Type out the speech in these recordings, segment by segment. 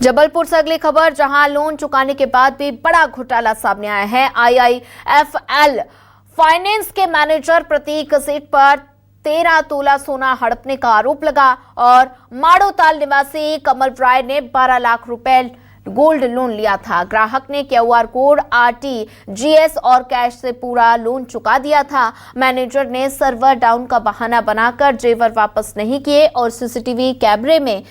जबलपुर से अगली खबर, जहां लोन चुकाने के बाद भी बड़ा घोटाला सामने आया है। आईआईएफएल फाइनेंस के मैनेजर प्रतीक सेठ पर 13 तोला सोना हड़पने का आरोप लगा और माड़ोताल निवासी कमल राय ने 12 लाख रुपए गोल्ड लोन लिया था। ग्राहक ने क्यूआर कोड, आरटीजीएस और कैश से पूरा लोन चुका दिया था। मैनेजर ने सर्वर डाउन का बहाना बनाकर जेवर वापस नहीं किए और सीसीटीवी कैमरे में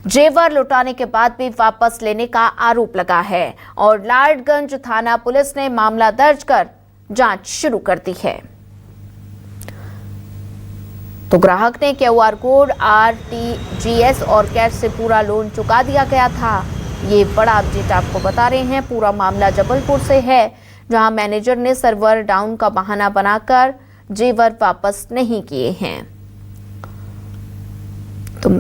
जेवर लौटाने के बाद भी वापस लेने का आरोप लगा है और लाडगंज थाना पुलिस ने मामला दर्ज कर जांच शुरू कर दी है। तो ग्राहक ने क्यूआर कोड, आरटीजीएस और कैश से पूरा लोन चुका दिया गया था। ये बड़ा अपडेट आपको बता रहे हैं। पूरा मामला जबलपुर से है, जहां मैनेजर ने सर्वर डाउन का बहाना बनाकर जेवर वापस नहीं किए हैं। तो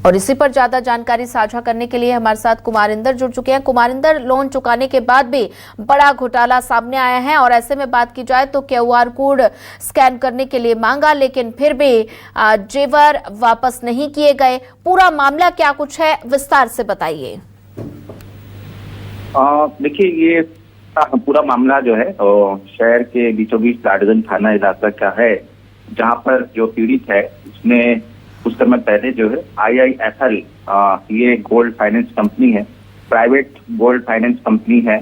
और इसी पर ज्यादा जानकारी साझा करने के लिए हमारे साथ कुमारिंदर जुड़ चुके हैं। कुमारिंदर, लोन चुकाने के बाद भी बड़ा घोटाला सामने आया है और ऐसे में बात की जाए तो क्यूआर कोड स्कैन करने के लिए मांगा, लेकिन फिर भी जेवर वापस नहीं किए गए। पूरा मामला क्या कुछ है, विस्तार से बताइए। देखिए, ये पूरा मामला जो है शहर के बीचों बीच लाडगंज थाना इलाका का है, जहां पर जो पीड़ित है उसने कुछ समय पहले जो है आईआईएफएल, ये गोल्ड फाइनेंस कंपनी है, प्राइवेट गोल्ड फाइनेंस कंपनी है,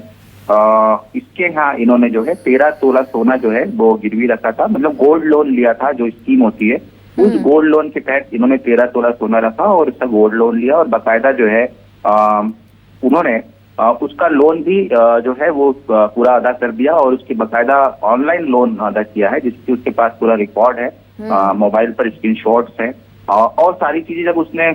इसके यहाँ इन्होंने जो है 13 तोला सोना जो है वो गिरवी रखा था। मतलब गोल्ड लोन लिया था, जो स्कीम होती है उस गोल्ड लोन के तहत इन्होंने 13 तोला सोना रखा और उसका गोल्ड लोन लिया और बाकायदा जो है उन्होंने उसका लोन भी जो है वो पूरा अदा कर दिया और उसकी बाकायदा ऑनलाइन लोन अदा किया है, जिसकी उसके पास पूरा रिकॉर्ड है, मोबाइल पर स्क्रीनशॉट्स हैं और सारी चीजें जब उसने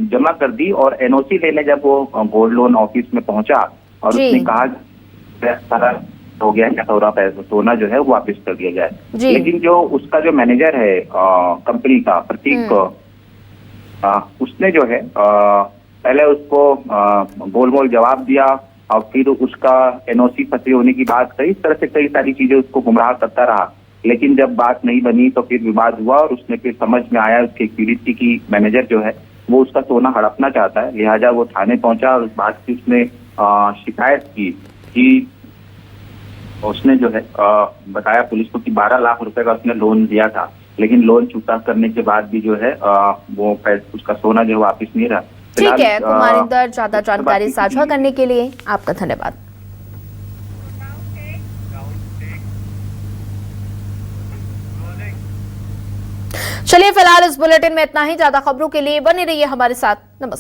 जमा कर दी और एनओसी लेने जब वो गोल्ड लोन ऑफिस में पहुंचा और उसने कहा सारा हो गया है, थोड़ा पैसा सोना जो है वो वापस कर दिया जाए, लेकिन जो उसका जो मैनेजर है कंपनी का प्रतीक, उसने जो है पहले उसको गोल मोल जवाब दिया और फिर उसका एनओसी फंसे होने की बात कही। इस तरह से कई सारी चीजें उसको गुमराह करता रहा, लेकिन जब बात नहीं बनी तो फिर विवाद हुआ और उसने फिर समझ में आया उसके पीड़ित की मैनेजर जो है वो उसका सोना हड़पना चाहता है, लिहाजा वो थाने पहुंचा और उस बात की उसने शिकायत की कि उसने जो है बताया पुलिस को कि 12 लाख रुपए का उसने लोन लिया था, लेकिन लोन चुकता करने के बाद भी जो है वो उसका सोना जो वापिस नहीं रहा। ठीक है कुमारिंदर, ज्यादा जानकारी साझा करने के लिए आपका धन्यवाद। चलिए फिलहाल इस बुलेटिन में इतना ही। ज्यादा खबरों के लिए बने रहिए हमारे साथ। नमस्कार।